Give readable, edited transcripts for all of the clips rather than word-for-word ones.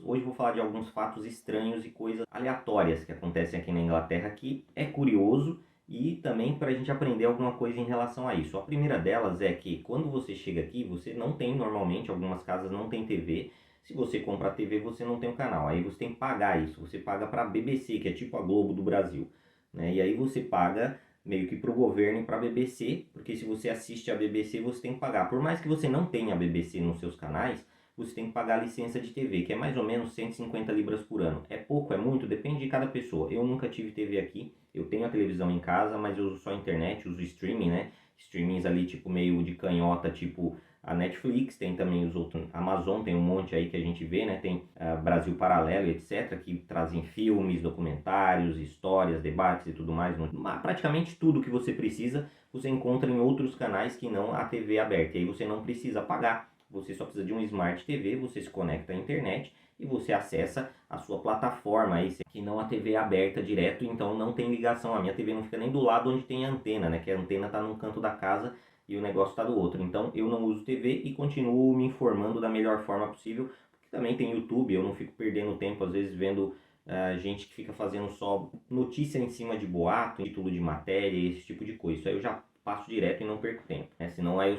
Hoje eu vou falar de alguns fatos estranhos e coisas aleatórias que acontecem aqui na Inglaterra, que é curioso e também para a gente aprender alguma coisa em relação a isso. A primeira delas é que quando você chega aqui, você não tem normalmente, algumas casas não tem TV. Se você compra a TV, você não tem um canal. Aí você tem que pagar isso. Você paga para a BBC, que é tipo a Globo do Brasil, né? E aí você paga meio que para o governo e para a BBC, porque se você assiste a BBC, você tem que pagar. Por mais que você não tenha a BBC nos seus canais, você tem que pagar a licença de TV, que é mais ou menos 150 libras por ano. É pouco, é muito, depende de cada pessoa. Eu nunca tive TV aqui, eu tenho a televisão em casa, mas eu uso só a internet, uso streaming, né? Streamings ali tipo meio de canhota, tipo a Netflix, tem também os outros, Amazon tem um monte aí que a gente vê, né? Tem Brasil Paralelo, etc, que trazem filmes, documentários, histórias, debates e tudo mais. Praticamente tudo que você precisa, você encontra em outros canais que não a TV aberta. E aí você não precisa pagar. Você só precisa de um Smart TV, você se conecta à internet e você acessa a sua plataforma aí, que não a TV aberta direto, então não tem ligação. A minha TV não fica nem do lado onde tem a antena, né? Que a antena está num canto da casa e o negócio está do outro. Então eu não uso TV e continuo me informando da melhor forma possível, porque também tem YouTube, eu não fico perdendo tempo às vezes vendo gente que fica fazendo só notícia em cima de boato, título de matéria, esse tipo de coisa. Isso aí eu já passo direto e não perco tempo, né? Senão aí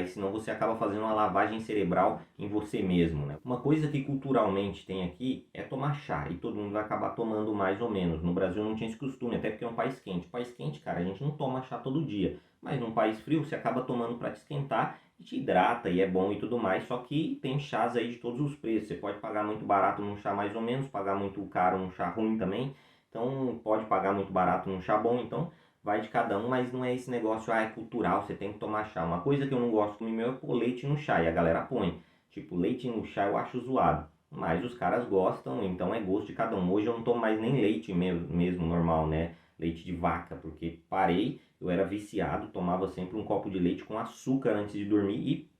senão você acaba fazendo uma lavagem cerebral em você mesmo, né? Uma coisa que culturalmente tem aqui é tomar chá, e todo mundo vai acabar tomando mais ou menos. No Brasil não tinha esse costume, até porque é um país quente. País quente, cara, a gente não toma chá todo dia, mas num país frio você acaba tomando para te esquentar e te hidrata e é bom e tudo mais. Só que tem chás aí de todos os preços. Você pode pagar muito barato num chá mais ou menos, pagar muito caro num chá ruim também. Então pode pagar muito barato num chá bom, então vai de cada um, mas não é esse negócio, é cultural, você tem que tomar chá. Uma coisa que eu não gosto no meu é pôr leite no chá, e a galera põe. Tipo, leite no chá eu acho zoado, mas os caras gostam, então é gosto de cada um. Hoje eu não tomo mais nem leite mesmo normal, né? Leite de vaca, porque parei, eu era viciado, tomava sempre um copo de leite com açúcar antes de dormir e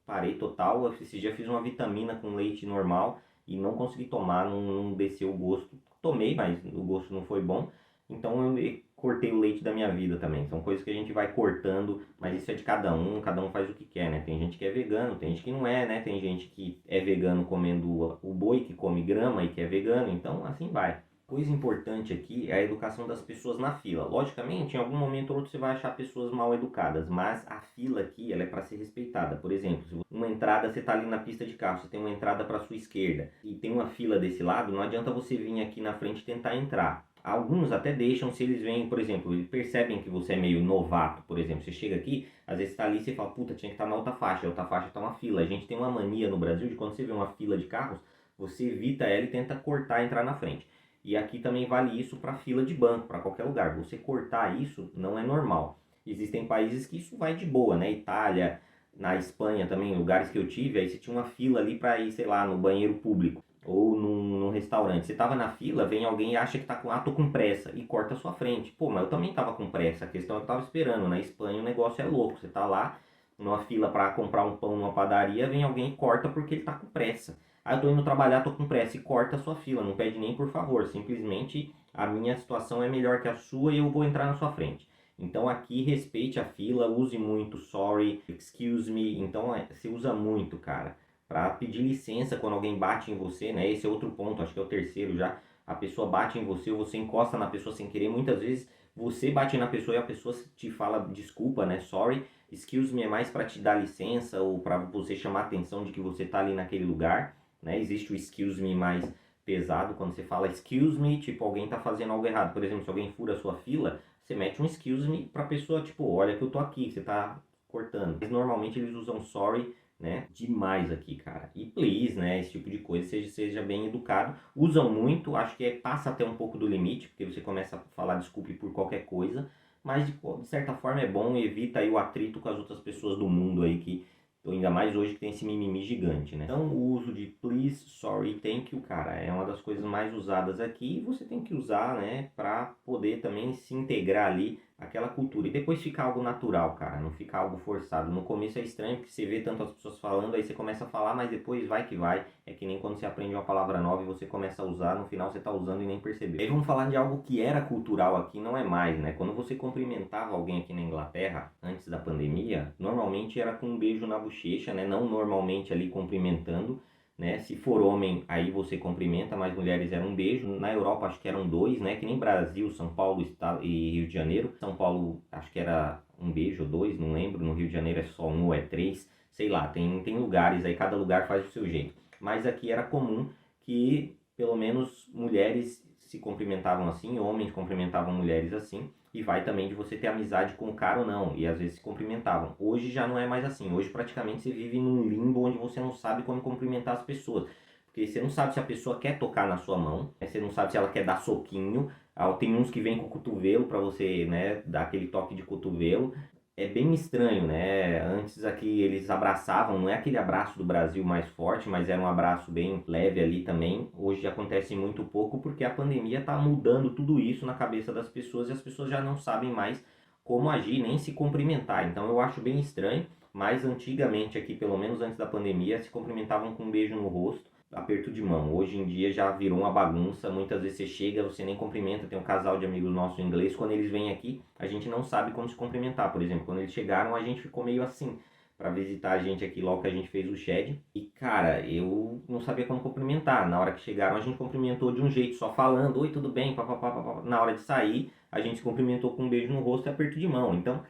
parei total. Esse dia fiz uma vitamina com leite normal e não consegui tomar, não desceu o gosto. Tomei, mas o gosto não foi bom. Então eu cortei o leite da minha vida também. São coisas que a gente vai cortando, mas isso é de cada um faz o que quer, né? Tem gente que é vegano, tem gente que não é, né? Tem gente que é vegano comendo o boi que come grama e que é vegano, então assim vai. Coisa importante aqui é a educação das pessoas na fila. Logicamente, em algum momento ou outro você vai achar pessoas mal educadas, mas a fila aqui ela é para ser respeitada. Por exemplo, se uma entrada, você está ali na pista de carro, você tem uma entrada para sua esquerda e tem uma fila desse lado, não adianta você vir aqui na frente e tentar entrar. Alguns até deixam se eles veem, por exemplo, eles percebem que você é meio novato, por exemplo, você chega aqui, às vezes está ali e você fala, puta, tinha que estar na outra faixa, a outra faixa está uma fila. A gente tem uma mania no Brasil de quando você vê uma fila de carros, você evita ela e tenta cortar e entrar na frente. E aqui também vale isso para fila de banco, para qualquer lugar. Você cortar isso não é normal. Existem países que isso vai de boa, né? Itália, na Espanha também, lugares que eu tive, aí você tinha uma fila ali para ir, sei lá, no banheiro público ou num restaurante. Você tava na fila, vem alguém e acha que tá com, tô com pressa e corta a sua frente. Pô, mas eu também tava com pressa, a questão é que eu tava esperando. Na Espanha o negócio é louco, você tá lá numa fila para comprar um pão numa padaria, vem alguém e corta porque ele tá com pressa. Aí eu tô indo trabalhar, tô com pressa e corta a sua fila, não pede nem por favor, simplesmente a minha situação é melhor que a sua e eu vou entrar na sua frente. Então aqui respeite a fila, use muito sorry, excuse me, então você usa muito, cara, para pedir licença quando alguém bate em você, né? Esse é outro ponto, acho que é o terceiro já. A pessoa bate em você ou você encosta na pessoa sem querer, muitas vezes você bate na pessoa e a pessoa te fala desculpa, né? Sorry. Excuse me é mais para te dar licença ou para você chamar a atenção de que você tá ali naquele lugar, né? Existe o excuse me mais pesado, quando você fala excuse me, tipo, alguém tá fazendo algo errado. Por exemplo, se alguém fura a sua fila, você mete um excuse me pra pessoa, tipo, olha que eu tô aqui, você tá cortando. Mas normalmente eles usam sorry, né? Demais aqui, cara. E please, né? Esse tipo de coisa, seja bem educado. Usam muito, acho que passa até um pouco do limite, porque você começa a falar desculpe por qualquer coisa. Mas de certa forma é bom e evita aí o atrito com as outras pessoas do mundo aí que ainda mais hoje que tem esse mimimi gigante, né? Então o uso de please, sorry, thank you, cara, é uma das coisas mais usadas aqui e você tem que usar, né, pra poder também se integrar ali aquela cultura. E depois fica algo natural, cara, não fica algo forçado. No começo é estranho porque você vê tantas pessoas falando, aí você começa a falar, mas depois vai que vai. É que nem quando você aprende uma palavra nova e você começa a usar, no final você tá usando e nem percebeu. Aí vamos falar de algo que era cultural aqui, não é mais, né? Quando você cumprimentava alguém aqui na Inglaterra, antes da pandemia, normalmente era com um beijo na bochecha, né? Não normalmente ali cumprimentando, né? Se for homem, aí você cumprimenta, mas mulheres eram um beijo. Na Europa acho que eram dois, né? Que nem Brasil, São Paulo e Rio de Janeiro. São Paulo acho que era um beijo ou dois, não lembro. No Rio de Janeiro é só um ou é três, sei lá. Tem lugares aí, cada lugar faz do seu jeito. Mas aqui era comum que pelo menos mulheres se cumprimentavam assim, homens cumprimentavam mulheres assim. E vai também de você ter amizade com o cara ou não. E às vezes se cumprimentavam. Hoje já não é mais assim. Hoje praticamente você vive num limbo onde você não sabe como cumprimentar as pessoas. Porque você não sabe se a pessoa quer tocar na sua mão. Né? Você não sabe se ela quer dar soquinho. Tem uns que vêm com o cotovelo para você, né, dar aquele toque de cotovelo. É bem estranho, né? Antes aqui eles abraçavam, não é aquele abraço do Brasil mais forte, mas era um abraço bem leve ali também. Hoje acontece muito pouco porque a pandemia está mudando tudo isso na cabeça das pessoas e as pessoas já não sabem mais como agir, nem se cumprimentar. Então eu acho bem estranho, mas antigamente aqui, pelo menos antes da pandemia, se cumprimentavam com um beijo no rosto, aperto de mão. Hoje em dia já virou uma bagunça, muitas vezes você chega, você nem cumprimenta. Tem um casal de amigos nossos em inglês, quando eles vêm aqui, a gente não sabe como se cumprimentar. Por exemplo, quando eles chegaram, a gente ficou meio assim, para visitar a gente aqui logo que a gente fez o shed. E cara, eu não sabia como cumprimentar. Na hora que chegaram, a gente cumprimentou de um jeito, só falando, oi, tudo bem, papapá, papapá. Na hora de sair, a gente se cumprimentou com um beijo no rosto e aperto de mão. Então,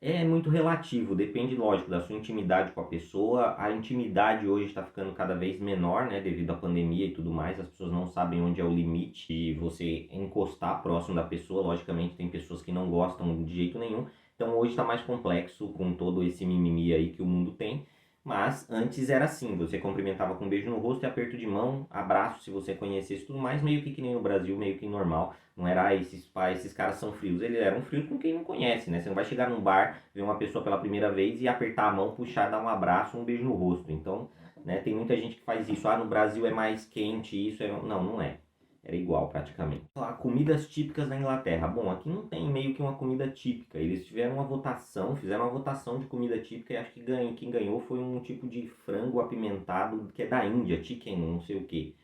é muito relativo, depende, lógico, da sua intimidade com a pessoa. A intimidade hoje está ficando cada vez menor, né, devido à pandemia e tudo mais. As pessoas não sabem onde é o limite de você encostar próximo da pessoa. Logicamente, tem pessoas que não gostam de jeito nenhum. Então, hoje está mais complexo com todo esse mimimi aí que o mundo tem. Mas antes era assim, você cumprimentava com um beijo no rosto e aperto de mão, abraço se você conhecesse tudo mais, meio que nem no Brasil, meio que normal. Não era, esses pais, esses caras são frios. Eles eram frios com quem não conhece, né? Você não vai chegar num bar, ver uma pessoa pela primeira vez e apertar a mão, puxar, dar um abraço, um beijo no rosto. Então, né, tem muita gente que faz isso. Ah, no Brasil é mais quente, isso é... Não, não é. Era igual praticamente. Comidas típicas da Inglaterra. Bom, aqui não tem meio que uma comida típica. Eles tiveram uma votação, fizeram uma votação de comida típica e acho que quem ganhou foi um tipo de frango apimentado que é da Índia, chicken, não sei o que.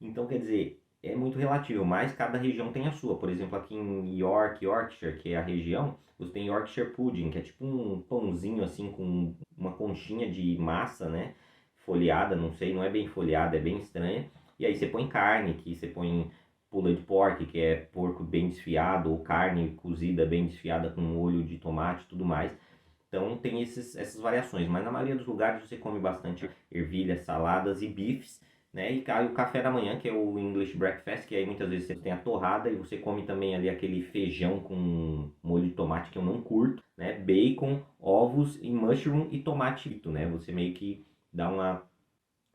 Então, quer dizer, é muito relativo, mas cada região tem a sua. Por exemplo, aqui em Yorkshire, que é a região, você tem Yorkshire Pudding, que é tipo um pãozinho assim com uma conchinha de massa, né? Folheada, não sei, não é bem folhada, é bem estranha. E aí você põe carne, que você põe pulled pork, que é porco bem desfiado, ou carne cozida bem desfiada com molho de tomate e tudo mais. Então tem essas variações, mas na maioria dos lugares você come bastante ervilhas, saladas e bifes, né? E cai o café da manhã, que é o English breakfast, que aí muitas vezes você tem a torrada e você come também ali aquele feijão com molho de tomate que eu não curto, né? Bacon, ovos e mushroom e tomate frito, né? Você meio que dá uma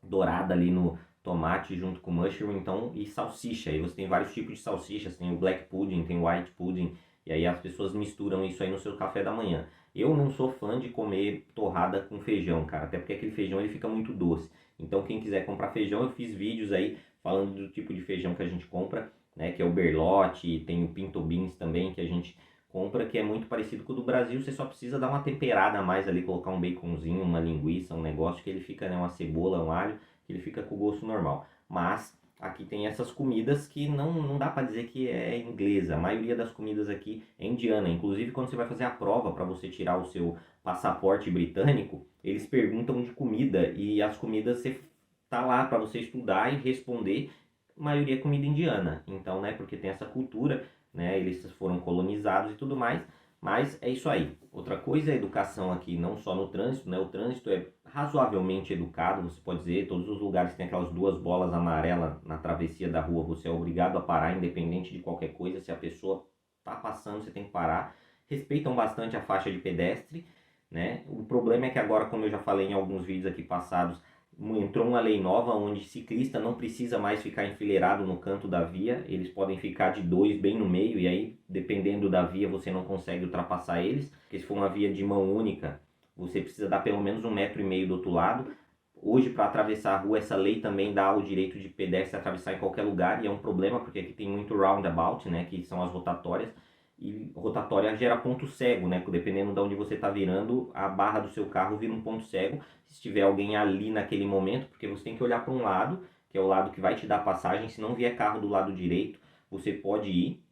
dourada ali no tomate junto com mushroom, então, e salsicha. Aí você tem vários tipos de salsichas, tem o black pudding, tem o white pudding, e aí as pessoas misturam isso aí no seu café da manhã. Eu não sou fã de comer torrada com feijão, cara, até porque aquele feijão ele fica muito doce. Então quem quiser comprar feijão, eu fiz vídeos aí falando do tipo de feijão que a gente compra, né, que é o berlote, tem o pinto beans também que a gente compra, que é muito parecido com o do Brasil. Você só precisa dar uma temperada a mais ali, colocar um baconzinho, uma linguiça, um negócio que ele fica, né, uma cebola, um alho, que ele fica com o gosto normal. Mas aqui tem essas comidas que não dá para dizer que é inglesa. A maioria das comidas aqui é indiana. Inclusive, quando você vai fazer a prova para você tirar o seu passaporte britânico, eles perguntam de comida e as comidas você tá lá para você estudar e responder. A maioria é comida indiana. Então, né, porque tem essa cultura, né, eles foram colonizados e tudo mais. Mas é isso aí. Outra coisa é a educação aqui, não só no trânsito, né? O trânsito é razoavelmente educado, você pode dizer, todos os lugares que tem aquelas duas bolas amarelas na travessia da rua, você é obrigado a parar, independente de qualquer coisa. Se a pessoa tá passando, você tem que parar. Respeitam bastante a faixa de pedestre, né? O problema é que agora, como eu já falei em alguns vídeos aqui passados, entrou uma lei nova onde ciclista não precisa mais ficar enfileirado no canto da via, eles podem ficar de dois bem no meio, e aí, dependendo da via, você não consegue ultrapassar eles, porque se for uma via de mão única, você precisa dar pelo menos 1,5 m do outro lado. Hoje, para atravessar a rua, essa lei também dá o direito de pedestre atravessar em qualquer lugar, e é um problema porque aqui tem muito roundabout, né, que são as rotatórias, e rotatória gera ponto cego, né? Dependendo de onde você está virando, a barra do seu carro vira um ponto cego. Se tiver alguém ali naquele momento, porque você tem que olhar para um lado, que é o lado que vai te dar passagem. Se não vier carro do lado direito, você pode ir.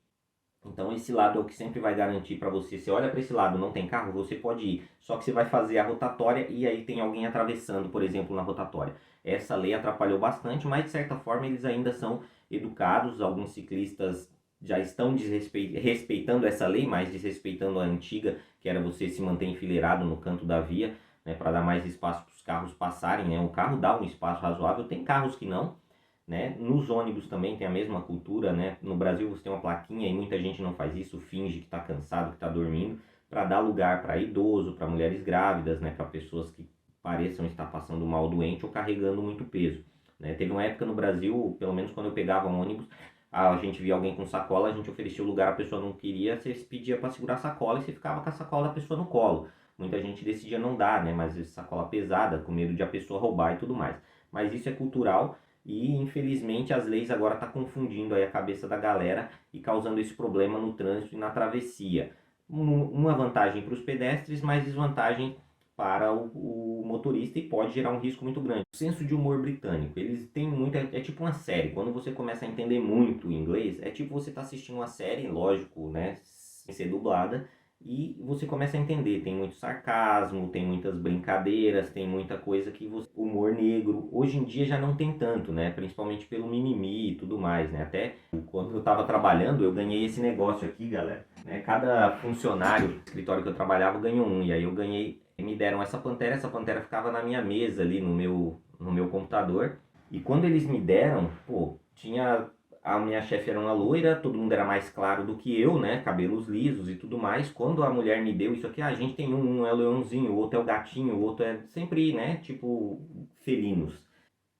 Então esse lado é o que sempre vai garantir para você. Você olha para esse lado, não tem carro, você pode ir. Só que você vai fazer a rotatória e aí tem alguém atravessando, por exemplo, na rotatória. essa lei atrapalhou bastante, mas de certa forma eles ainda são educados. Alguns ciclistas já estão respeitando essa lei, mas desrespeitando a antiga, que era você se manter enfileirado no canto da via, né, para dar mais espaço para os carros passarem, né? O carro dá um espaço razoável, tem carros que não, né? Nos ônibus também tem a mesma cultura, né? No Brasil você tem uma plaquinha e muita gente não faz isso, finge que está cansado, que está dormindo, para dar lugar para idoso, para mulheres grávidas, né? Para pessoas que pareçam estar passando mal, doente ou carregando muito peso, né? Teve uma época no Brasil, pelo menos quando eu pegava um ônibus, a gente via alguém com sacola, a gente oferecia o lugar, a pessoa não queria, você pedia para segurar a sacola e você ficava com a sacola da pessoa no colo. Muita gente decidia não dar, né? Mas sacola pesada, com medo de a pessoa roubar e tudo mais. Mas isso é cultural e infelizmente as leis agora estão confundindo aí a cabeça da galera e causando esse problema no trânsito e na travessia. Uma vantagem para os pedestres, mas desvantagem para o motorista e pode gerar um risco muito grande. O senso de humor britânico, eles têm muito, é tipo uma série. Quando você começa a entender muito inglês, é tipo você está assistindo uma série, lógico, né, sem ser dublada, e você começa a entender. Tem muito sarcasmo, tem muitas brincadeiras, tem muita coisa que você... Humor negro, hoje em dia já não tem tanto, né, principalmente pelo mimimi e tudo mais, né, até quando eu estava trabalhando eu ganhei esse negócio aqui, galera, né, cada funcionário do escritório que eu trabalhava ganhou um, e aí eu ganhei, me deram essa pantera ficava na minha mesa ali no meu computador. E quando eles me deram, pô, tinha a minha chefe era uma loira, todo mundo era mais claro do que eu, né? Cabelos lisos e tudo mais. Quando a mulher me deu isso aqui, a gente tem um é o leãozinho, o outro é o gatinho, o outro é sempre, né? Tipo, felinos.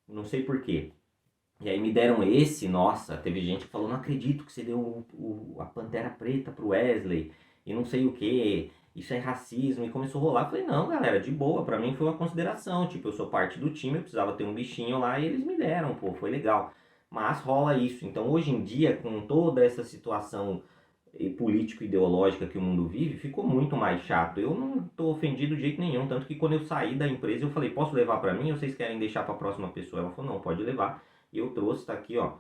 Não sei por quê. E aí me deram esse, nossa, teve gente que falou, não acredito que você deu a Pantera Preta pro Wesley e não sei o que, isso é racismo, e começou a rolar. Eu falei, não, galera, de boa, pra mim foi uma consideração, tipo, eu sou parte do time, eu precisava ter um bichinho lá e eles me deram, pô, foi legal. Mas rola isso, então hoje em dia, com toda essa situação político-ideológica que o mundo vive, ficou muito mais chato. Eu não tô ofendido de jeito nenhum, tanto que quando eu saí da empresa eu falei, posso levar pra mim ou vocês querem deixar pra próxima pessoa? Ela falou, não, pode levar. E eu trouxe, tá aqui, ó.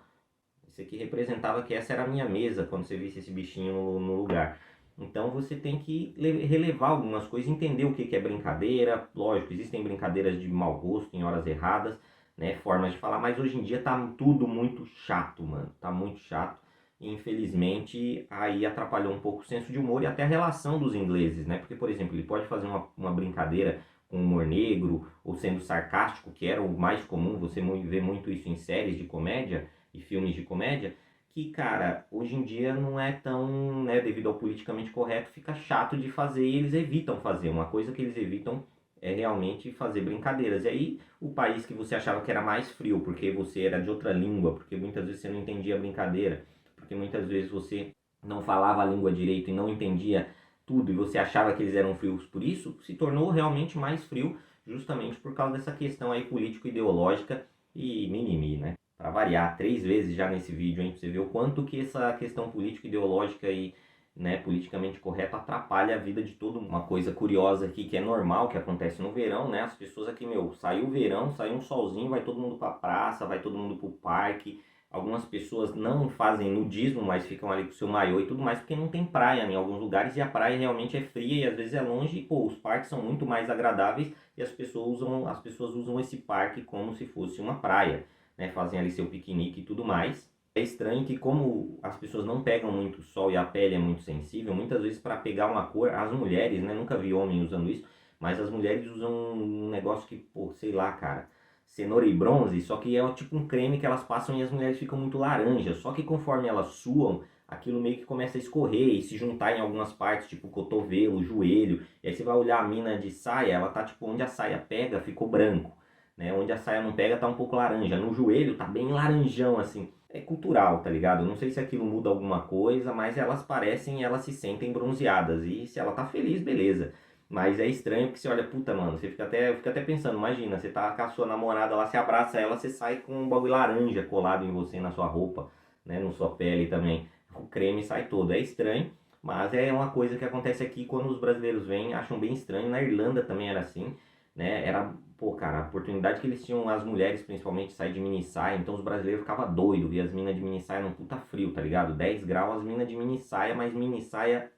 Esse aqui representava que essa era a minha mesa quando você visse esse bichinho no lugar. Então você tem que relevar algumas coisas, entender o que é brincadeira. Lógico, existem brincadeiras de mau gosto em horas erradas, né? Formas de falar, mas hoje em dia tá tudo muito chato, mano. Tá muito chato. E infelizmente aí atrapalhou um pouco o senso de humor e até a relação dos ingleses, né? Porque, por exemplo, ele pode fazer uma brincadeira com humor negro ou sendo sarcástico, que era o mais comum, você vê muito isso em séries de comédia e filmes de comédia, que, cara, hoje em dia não é tão, né, devido ao politicamente correto, fica chato de fazer e eles evitam fazer. Uma coisa que eles evitam é realmente fazer brincadeiras. E aí, o país que você achava que era mais frio, porque você era de outra língua, porque muitas vezes você não entendia a brincadeira, porque muitas vezes você não falava a língua direito e não entendia tudo, e você achava que eles eram frios por isso, se tornou realmente mais frio, justamente por causa dessa questão aí político-ideológica e mimimi, né? Para variar, 3 vezes já nesse vídeo, hein? Pra você ver o quanto que essa questão político-ideológica e, né, politicamente correto atrapalha a vida de todo mundo. Uma coisa curiosa aqui que é normal, que acontece no verão, né? As pessoas aqui, meu, saiu o verão, saiu um solzinho, vai todo mundo pra praça, vai todo mundo pro parque. Algumas pessoas não fazem nudismo, mas ficam ali com o seu maiô e tudo mais, porque não tem praia em alguns lugares e a praia realmente é fria e às vezes é longe. E, pô, os parques são muito mais agradáveis e as pessoas usam esse parque como se fosse uma praia, né? Fazem ali seu piquenique e tudo mais. É estranho que como as pessoas não pegam muito sol e a pele é muito sensível, muitas vezes para pegar uma cor, as mulheres, né? Nunca vi homem usando isso, mas as mulheres usam um negócio que, pô, sei lá, cara, cenoura e bronze, só que é tipo um creme que elas passam e as mulheres ficam muito laranja. Só que conforme elas suam, aquilo meio que começa a escorrer e se juntar em algumas partes, tipo cotovelo, joelho. E aí você vai olhar a mina de saia, ela tá tipo onde a saia pega, ficou branco, né? Onde a saia não pega tá um pouco laranja. No joelho tá bem laranjão assim. É cultural, tá ligado? Não sei se aquilo muda alguma coisa, mas elas parecem, elas se sentem bronzeadas. E se ela tá feliz, beleza. Mas é estranho porque você olha, puta, mano, você fica até pensando, imagina, você tá com a sua namorada lá, você abraça ela, você sai com um bagulho laranja colado em você, na sua roupa, né, na sua pele também. O creme sai todo. É estranho, mas é uma coisa que acontece aqui quando os brasileiros vêm, acham bem estranho. Na Irlanda também era assim, né, era, pô, cara, a oportunidade que eles tinham, as mulheres principalmente, sair de mini saia, então os brasileiros ficavam doidos, via as minas de mini saia num puta frio, tá ligado? 10 graus, as minas de mini saia, mas mini saia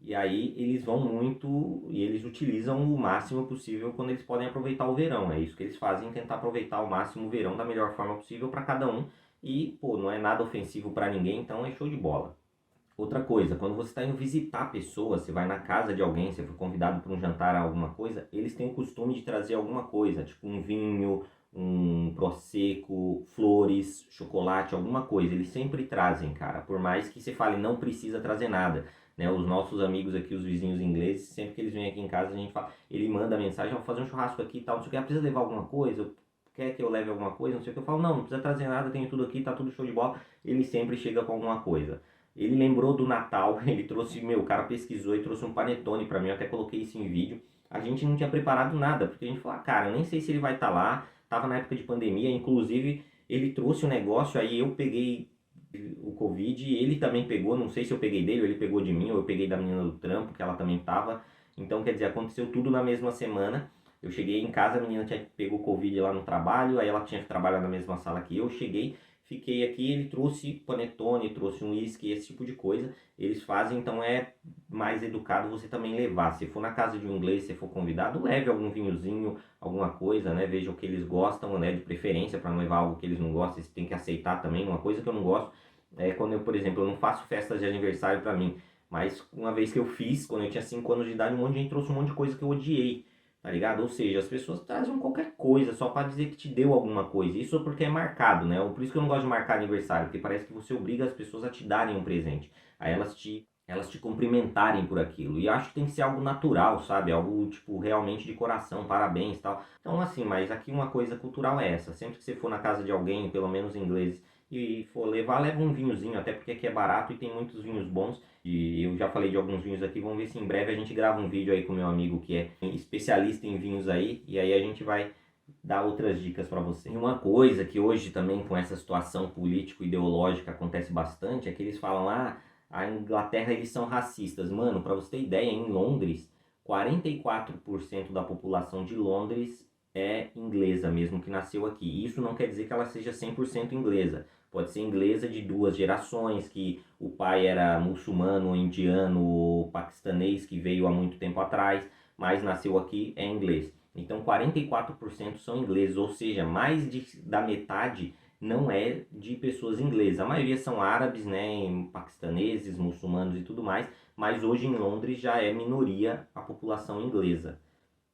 E aí eles vão muito e eles utilizam o máximo possível quando eles podem aproveitar o verão. É isso que eles fazem, tentar aproveitar ao máximo o verão da melhor forma possível para cada um. E, pô, não é nada ofensivo para ninguém, então é show de bola. Outra coisa, quando você está indo visitar pessoas, você vai na casa de alguém, você foi convidado para um jantar a alguma coisa, eles têm o costume de trazer alguma coisa, tipo um vinho, um prosecco, flores, chocolate, alguma coisa. Eles sempre trazem, cara. Por mais que você fale, não precisa trazer nada. Né? Os nossos amigos aqui, os vizinhos ingleses, sempre que eles vêm aqui em casa, a gente fala, ele manda mensagem, vou fazer um churrasco aqui e tal, não sei o que, precisa levar alguma coisa? Quer que eu leve alguma coisa? Não sei o que. Eu falo, não, não precisa trazer nada, tenho tudo aqui, tá tudo show de bola. Ele sempre chega com alguma coisa. Ele lembrou do Natal, ele trouxe, meu, o cara pesquisou e trouxe um panetone pra mim, eu até coloquei isso em vídeo. A gente não tinha preparado nada, porque a gente falou, ah, cara, eu nem sei se ele vai estar lá, tava na época de pandemia, inclusive ele trouxe o negócio, aí eu peguei o Covid, ele também pegou, não sei se eu peguei dele ou ele pegou de mim, ou eu peguei da menina do trampo, que ela também tava. Então, quer dizer, aconteceu tudo na mesma semana. Eu cheguei em casa, a menina tinha pegou Covid lá no trabalho, aí ela tinha que trabalhar na mesma sala que eu, cheguei, fiquei aqui, ele trouxe panetone, trouxe um uísque, esse tipo de coisa. Eles fazem, então é mais educado você também levar. Se for na casa de um inglês, se for convidado, leve algum vinhozinho, alguma coisa, né? Veja o que eles gostam, né? De preferência, para não levar algo que eles não gostam, você tem que aceitar também. Uma coisa que eu não gosto é quando eu, por exemplo, eu não faço festas de aniversário para mim, mas uma vez que eu fiz, quando eu tinha 5 anos de idade, um monte de gente trouxe um monte de coisa que eu odiei. Tá ligado? Ou seja, as pessoas trazem qualquer coisa só para dizer que te deu alguma coisa. Isso porque é marcado, né? Por isso que eu não gosto de marcar aniversário, porque parece que você obriga as pessoas a te darem um presente. Aí elas te cumprimentarem por aquilo. E eu acho que tem que ser algo natural, sabe? Algo, tipo, realmente de coração, parabéns e tal. Então, assim, mas aqui uma coisa cultural é essa. Sempre que você for na casa de alguém, pelo menos inglês, e for levar, leva um vinhozinho, até porque aqui é barato e tem muitos vinhos bons. E eu já falei de alguns vinhos aqui, vamos ver se em breve a gente grava um vídeo aí com meu amigo que é especialista em vinhos aí, e aí a gente vai dar outras dicas para você. E uma coisa que hoje também com essa situação político-ideológica acontece bastante é que eles falam, ah, a Inglaterra eles são racistas. Mano, para você ter ideia, em Londres, 44% da população de Londres é inglesa mesmo, que nasceu aqui. Isso não quer dizer que ela seja 100% inglesa. Pode ser inglesa de duas gerações, que o pai era muçulmano, indiano, paquistanês, que veio há muito tempo atrás, mas nasceu aqui, é inglês. Então 44% são ingleses, ou seja, da metade não é de pessoas inglesas. A maioria são árabes, né, paquistaneses, muçulmanos e tudo mais, mas hoje em Londres já é minoria a população inglesa.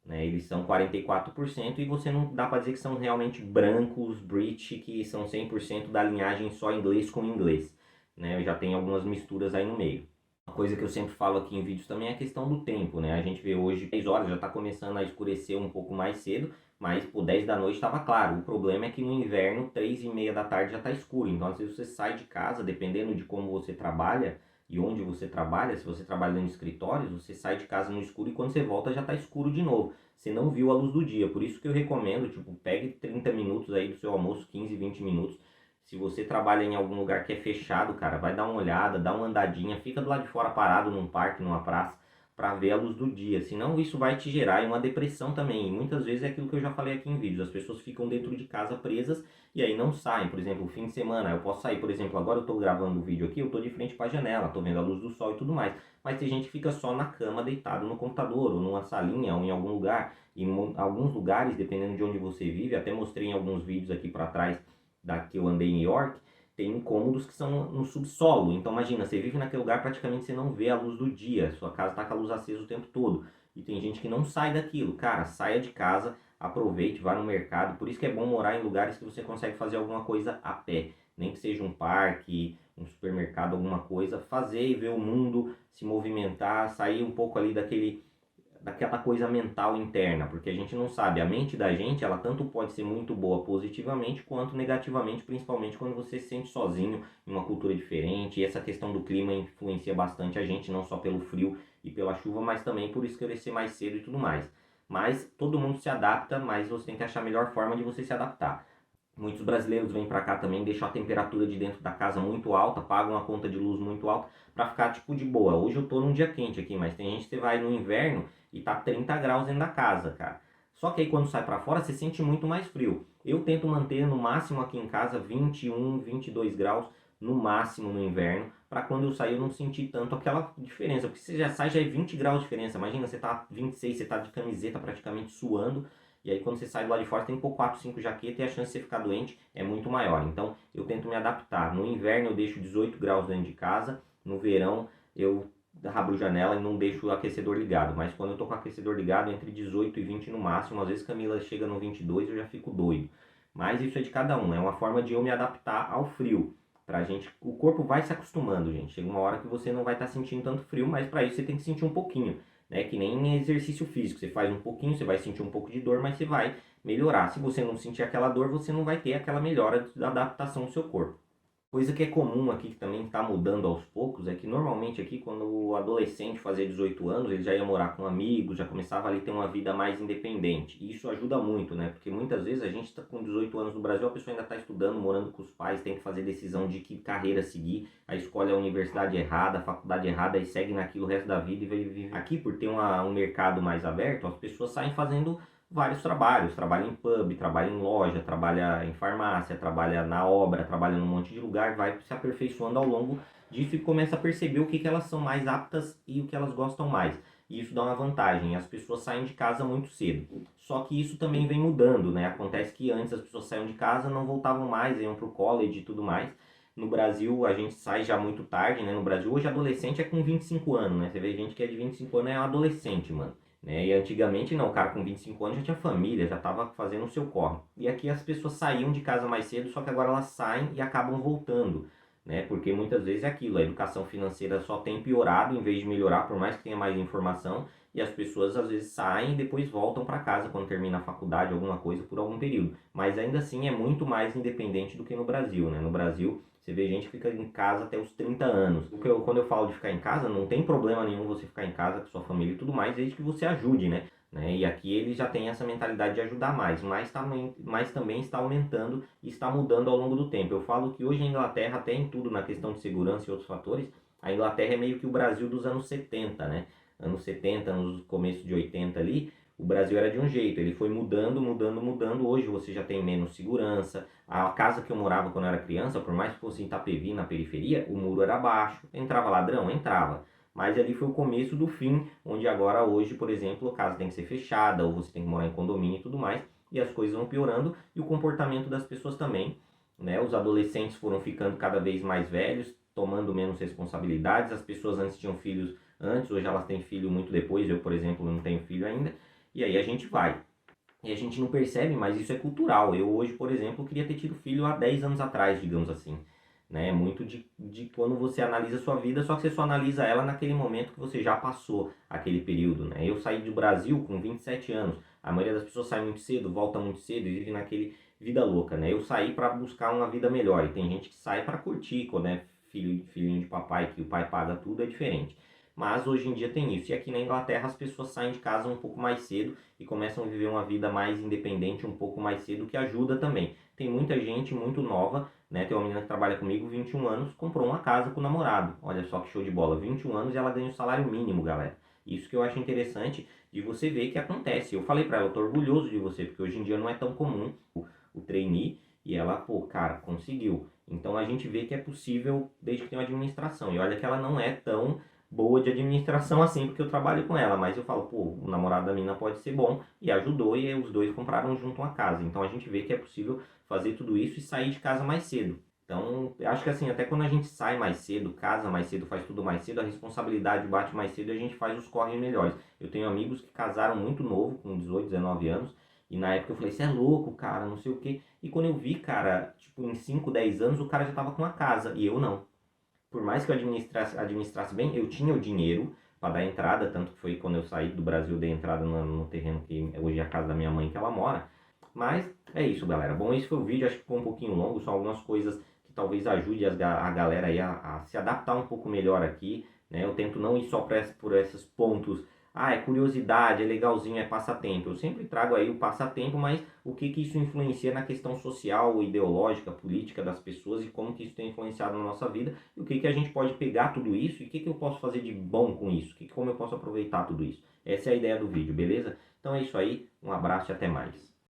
Né? Eles são 44% e você não dá para dizer que são realmente brancos, British, que são 100% da linhagem só inglês com inglês. Né? Já tem algumas misturas aí no meio. Uma coisa que eu sempre falo aqui em vídeos também é a questão do tempo, né? A gente vê hoje 10 horas, já está começando a escurecer um pouco mais cedo, mas por 10 da noite estava claro. O problema é que no inverno, 3:30 da tarde já está escuro. Então, às vezes você sai de casa, dependendo de como você trabalha e onde você trabalha, se você trabalha em escritórios, você sai de casa no escuro e quando você volta já está escuro de novo. Você não viu a luz do dia. Por isso que eu recomendo, tipo, pegue 30 minutos aí do seu almoço, 15, 20 minutos. Se você trabalha em algum lugar que é fechado, cara, vai dar uma olhada, dá uma andadinha, fica do lado de fora parado num parque, numa praça, para ver a luz do dia. Senão isso vai te gerar uma depressão também. E muitas vezes é aquilo que eu já falei aqui em vídeos. As pessoas ficam dentro de casa presas e aí não saem. Por exemplo, fim de semana, eu posso sair, por exemplo, agora eu estou gravando o vídeo aqui, eu estou de frente para a janela, estou vendo a luz do sol e tudo mais. Mas tem gente que fica só na cama, deitado no computador, ou numa salinha, ou em algum lugar. Em alguns lugares, dependendo de onde você vive, até mostrei em alguns vídeos aqui para trás, da que eu andei em York, tem cômodos que são no subsolo. Então imagina, você vive naquele lugar, praticamente você não vê a luz do dia, sua casa está com a luz acesa o tempo todo. E tem gente que não sai daquilo. Cara, saia de casa, aproveite, vá no mercado. Por isso que é bom morar em lugares que você consegue fazer alguma coisa a pé. Nem que seja um parque, um supermercado, alguma coisa. Fazer e ver o mundo, se movimentar, sair um pouco ali daquela coisa mental interna, porque a gente não sabe, a mente da gente, ela tanto pode ser muito boa positivamente quanto negativamente, principalmente quando você se sente sozinho em uma cultura diferente, e essa questão do clima influencia bastante a gente, não só pelo frio e pela chuva, mas também por escurecer mais cedo e tudo mais. Mas todo mundo se adapta, mas você tem que achar a melhor forma de você se adaptar. Muitos brasileiros vêm para cá também, deixam a temperatura de dentro da casa muito alta, pagam a conta de luz muito alta para ficar tipo de boa. Hoje eu tô num dia quente aqui, mas tem gente que vai no inverno e tá 30 graus dentro da casa, cara. Só que aí quando sai para fora, você sente muito mais frio. Eu tento manter no máximo aqui em casa 21, 22 graus, no máximo no inverno, para quando eu sair eu não sentir tanto aquela diferença, porque você já sai, já é 20 graus de diferença, imagina, você tá 26, você tá de camiseta praticamente suando, e aí quando você sai do lado de fora, você tem que pôr 4, 5 jaquetas e a chance de você ficar doente é muito maior. Então eu tento me adaptar. No inverno eu deixo 18 graus dentro de casa, no verão eu abro a janela e não deixo o aquecedor ligado. Mas quando eu tô com o aquecedor ligado, entre 18 e 20 no máximo. Às vezes Camila chega no 22 eu já fico doido. Mas isso é de cada um, é uma forma de eu me adaptar ao frio. Pra gente, o corpo vai se acostumando, gente. Chega uma hora que você não vai estar sentindo tanto frio, mas para isso você tem que sentir um pouquinho. Né? Que nem exercício físico. Você faz um pouquinho, você vai sentir um pouco de dor, mas você vai melhorar. Se você não sentir aquela dor, você não vai ter aquela melhora da adaptação do seu corpo. Coisa que é comum aqui, que também está mudando aos poucos, é que normalmente aqui quando o adolescente fazia 18 anos, ele já ia morar com amigos, já começava ali a ter uma vida mais independente. E isso ajuda muito, né? Porque muitas vezes a gente está com 18 anos no Brasil, a pessoa ainda está estudando, morando com os pais, tem que fazer decisão de que carreira seguir, aí escolhe a universidade errada, a faculdade errada, e segue naquilo o resto da vida e vive. Aqui, por ter um mercado mais aberto, as pessoas saem fazendo vários trabalhos, trabalha em pub, trabalha em loja, trabalha em farmácia, trabalha na obra, trabalha num monte de lugar, vai se aperfeiçoando ao longo disso e começa a perceber o que elas são mais aptas e o que elas gostam mais. E isso dá uma vantagem, as pessoas saem de casa muito cedo. Só que isso também vem mudando, né? Acontece que antes as pessoas saíam de casa, não voltavam mais, iam pro college e tudo mais. No Brasil a gente sai já muito tarde, né? No Brasil hoje adolescente é com 25 anos, né? Você vê gente que é de 25 anos é um adolescente, mano. Né? E antigamente não, o cara com 25 anos já tinha família, já estava fazendo o seu corre. E aqui as pessoas saíam de casa mais cedo, só que agora elas saem e acabam voltando. Né? Porque muitas vezes é aquilo, a educação financeira só tem piorado em vez de melhorar, por mais que tenha mais informação, e as pessoas às vezes saem e depois voltam para casa quando termina a faculdade, alguma coisa, por algum período. Mas ainda assim é muito mais independente do que no Brasil. Né? No Brasil você vê gente que fica em casa até os 30 anos. Quando eu falo de ficar em casa, não tem problema nenhum você ficar em casa com sua família e tudo mais, desde que você ajude, né? E aqui ele já tem essa mentalidade de ajudar mais, mas também está aumentando e está mudando ao longo do tempo. Eu falo que hoje a Inglaterra, até em tudo, na questão de segurança e outros fatores, a Inglaterra é meio que o Brasil dos anos 70, né? Anos 70, anos começo de 80 ali, o Brasil era de um jeito, ele foi mudando, mudando, mudando. Hoje você já tem menos segurança. A casa que eu morava quando eu era criança, por mais que fosse em Itapevi, na periferia, o muro era baixo. Entrava ladrão? Entrava. Mas ali foi o começo do fim, onde agora hoje, por exemplo, a casa tem que ser fechada, ou você tem que morar em condomínio e tudo mais, e as coisas vão piorando, e o comportamento das pessoas também. Né? Os adolescentes foram ficando cada vez mais velhos, tomando menos responsabilidades. As pessoas antes tinham filhos antes, hoje elas têm filho muito depois. Eu, por exemplo, não tenho filho ainda. E aí a gente vai. E a gente não percebe, mas isso é cultural. Eu hoje, por exemplo, queria ter tido filho há 10 anos atrás, digamos assim. Né? Muito de quando você analisa a sua vida, só que você só analisa ela naquele momento que você já passou aquele período. Né? Eu saí do Brasil com 27 anos. A maioria das pessoas sai muito cedo, volta muito cedo e vive naquele vida louca. Né? Eu saí para buscar uma vida melhor. E tem gente que sai para curtir, quando é filhinho de papai, que o pai paga tudo, é diferente. Mas hoje em dia tem isso. E aqui na Inglaterra as pessoas saem de casa um pouco mais cedo e começam a viver uma vida mais independente um pouco mais cedo, que ajuda também. Tem muita gente muito nova, né? Tem uma menina que trabalha comigo, 21 anos, comprou uma casa com o namorado. Olha só que show de bola, 21 anos e ela ganha o salário mínimo, galera. Isso que eu acho interessante de você ver que acontece. Eu falei pra ela, eu tô orgulhoso de você, porque hoje em dia não é tão comum o trainee, e ela, pô, cara, conseguiu. Então a gente vê que é possível desde que tem uma administração. E olha que ela não é tão boa de administração assim, porque eu trabalho com ela, mas eu falo, pô, o namorado da mina pode ser bom, e ajudou, e os dois compraram junto uma casa. Então a gente vê que é possível fazer tudo isso e sair de casa mais cedo. Então, eu acho que assim, até quando a gente sai mais cedo, casa mais cedo, faz tudo mais cedo, a responsabilidade bate mais cedo e a gente faz os corres melhores. Eu tenho amigos que casaram muito novo, com 18, 19 anos, e na época eu falei, você é louco, cara, não sei o quê. E quando eu vi, cara, tipo, em 5, 10 anos, o cara já tava com uma casa, e eu não. Por mais que eu administrasse bem, eu tinha o dinheiro para dar entrada, tanto que foi quando eu saí do Brasil, dei entrada no terreno que hoje é a casa da minha mãe que ela mora. Mas é isso, galera. Bom, esse foi o vídeo, acho que ficou um pouquinho longo, são algumas coisas que talvez ajude a galera aí a se adaptar um pouco melhor aqui, né? Eu tento não ir só por esses pontos. Ah, é curiosidade, é legalzinho, é passatempo. Eu sempre trago aí o passatempo, mas o que isso influencia na questão social, ideológica, política das pessoas e como que isso tem influenciado na nossa vida e o que a gente pode pegar tudo isso e o que eu posso fazer de bom com isso, como eu posso aproveitar tudo isso. Essa é a ideia do vídeo, beleza? Então é isso aí, um abraço e até mais.